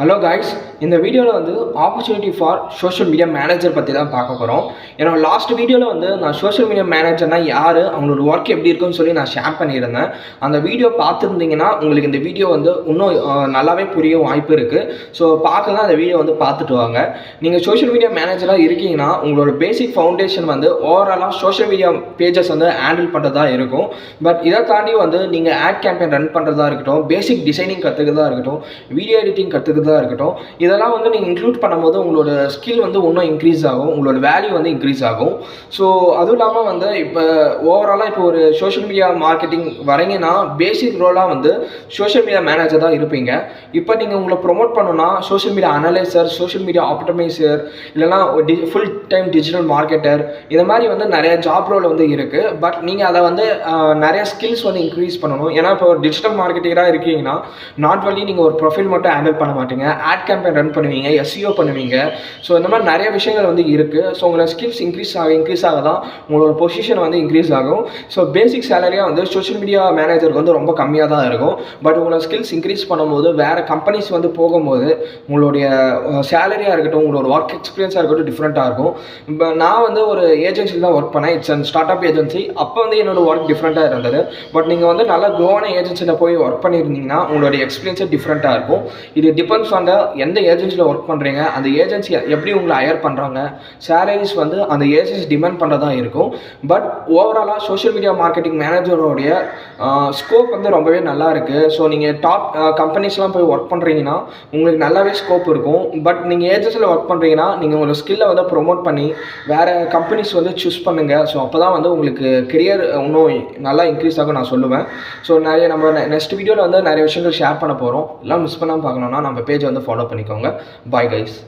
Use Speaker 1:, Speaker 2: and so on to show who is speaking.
Speaker 1: Hello guys, இந்த வீடியோவில் வந்து opportunity for social media manager பற்றி தான் பார்க்க போகிறோம். என்னோட லாஸ்ட் வீடியோவில் வந்து நான் சோஷியல் மீடியா மேனேஜர்னால் யார், அவங்களோட ஒர்க் எப்படி இருக்குன்னு சொல்லி நான் ஷேர் பண்ணியிருந்தேன். அந்த வீடியோ பார்த்துருந்தீங்கன்னா உங்களுக்கு இந்த வீடியோ வந்து இன்னும் நல்லாவே புரிய வாய்ப்பு இருக்குது. ஸோ பார்க்கலாம், அந்த வீடியோ வந்து பார்த்துட்டு வாங்க. நீங்கள் சோஷியல் மீடியா மேனேஜராக இருக்கீங்கன்னா உங்களோட பேசிக் ஃபவுண்டேஷன் வந்து ஓவராலாக சோஷியல் மீடியா பேஜஸ் வந்து ஹேண்டில் பண்ணுறதா இருக்கும். பட் இதை தாண்டி வந்து நீங்கள் ஆட் கேம்பெயின் ரன் பண்ணுறதா இருக்கட்டும், பேசிக் டிசைனிங் கற்றுக்கிறதா இருக்கட்டும், வீடியோ எடிட்டிங் கற்றுக்கிறதா இருக்கட்டும், இதெல்லாம் வந்து நீங்கள் இன்க்ளூட் பண்ணும்போது உங்களோட ஸ்கில் வந்து இன்னும் இன்க்ரீஸ் ஆகும், உங்களோட வேல்யூ வந்து இன்க்ரீஸ் ஆகும். ஸோ அதுவும் இல்லாமல் வந்து இப்போ ஓவராலாக இப்போ ஒரு சோஷியல் மீடியா மார்க்கெட்டிங் வரீங்கன்னா பேசிக் ரோலாக வந்து சோஷியல் மீடியா மேனேஜர் தான் இருப்பீங்க. இப்போ நீங்கள் உங்களை ப்ரொமோட் பண்ணணும்னா social media analyser, social media optimiser, இல்லைனா ஃபுல் டைம் டிஜிட்டல் மார்க்கெட்டர், இது மாதிரி வந்து நிறைய ஜாப் ரோல் வந்து இருக்குது. பட் நீங்கள் அதை வந்து நிறைய ஸ்கில்ஸ் வந்து இன்க்ரீஸ் பண்ணணும். ஏன்னா இப்போ ஒரு டிஜிட்டல் மார்க்கெட்டிங்கராக இருக்கீங்கன்னா நாட் ஒன்லி நீங்கள் ஒரு ப்ரொஃபைல் மட்டும் ஹேண்டில் பண்ண மாட்டீங்க, ஆட் கேம்பெயின் ரன் பண்ணுவீங்க, எஸ்இஓ பண்ணுவீங்க. ஸோ இந்த மாதிரி நிறைய விஷயங்கள் வந்து இருக்குது. ஸோ உங்களோட ஸ்கில்ஸ் இன்க்ரீஸ் ஆக தான் உங்களோட பொசிஷன் வந்து இன்க்ரீஸ் ஆகும். ஸோ பேசிக் சேலரியாக வந்து சோஷியல் மீடியா மேனேஜருக்கு வந்து ரொம்ப கம்மியாக தான் இருக்கும். பட் உங்களோட ஸ்கில்ஸ் இன்க்ரீஸ் பண்ணும்போது வேறு கம்பெனிஸ் வந்து போகும்போது உங்களுடைய சேலரியாக இருக்கட்டும், உங்களோட ஒர்க் எக்ஸ்பீரியன்ஸாக இருக்கட்டும் டிஃப்ரெண்ட்டாக இருக்கும். இப்போ நான் வந்து ஒரு ஏஜென்சியில் தான் ஒர்க் பண்ணேன். It's and start up agency. அப்போ வந்து என்னோட ஒர்க் டிஃப்ரெண்ட்டாக இருந்தது. பட் நீங்கள் வந்து நல்லா க்ரோவான ஏஜென்சியில் போய் ஒர்க் பண்ணியிருந்தீங்கன்னா உங்களோட எக்ஸ்பீரியன்ஸே டிஃப்ரெண்ட்டாக இருக்கும். இது டிபெண்ட்ஸ் ஆன் எந்த ஏஜென்சியில் ஒர்க் பண்ணுறீங்க, அந்த ஏஜென்சி எப்படி உங்களை ஹையர் பண்ணுறாங்க, சேலரிஸ் வந்து அந்த ஏஜென்சி டிமாண்ட் பண்ணுறதா இருக்கும். பட் ஓவராலாக சோஷியல் மீடியா மார்க்கெட்டிங் மேனேஜரோடைய ஸ்கோப் வந்து ரொம்பவே நல்லா இருக்குது. ஸோ நீங்கள் டாப் கம்பெனிஸ்லாம் போய் ஒர்க் பண்ணுறீங்கன்னா உங்களுக்கு நல்லாவே ஸ்கோப் இருக்கும். பட் நீங்கள் ஏஜென்சியில் ஒர்க் பண்ணுறீங்கன்னா நீங்கள் உங்களோட ஸ்கில்லை வந்து ப்ரொமோட் பண்ணி வேறு கம்பெனிஸ் வந்து சூஸ் பண்ணுங்கள். ஸோ அப்போ தான் வந்து உங்களுக்கு கெரியர் இன்னும் நல்லா இன்க்ரீஸ் ஆகும் நான் சொல்லுவேன். ஸோ நம்ம நெக்ஸ்ட் வீடியோவில் வந்து நிறைய விஷயங்கள் ஷேர் பண்ண போகிறோம். எல்லாம் மிஸ் பண்ணாமல் பார்க்கணுன்னா நம்ம பேஜ் வந்து ஃபாலோ பண்ணிக்கோங்க. Bye guys.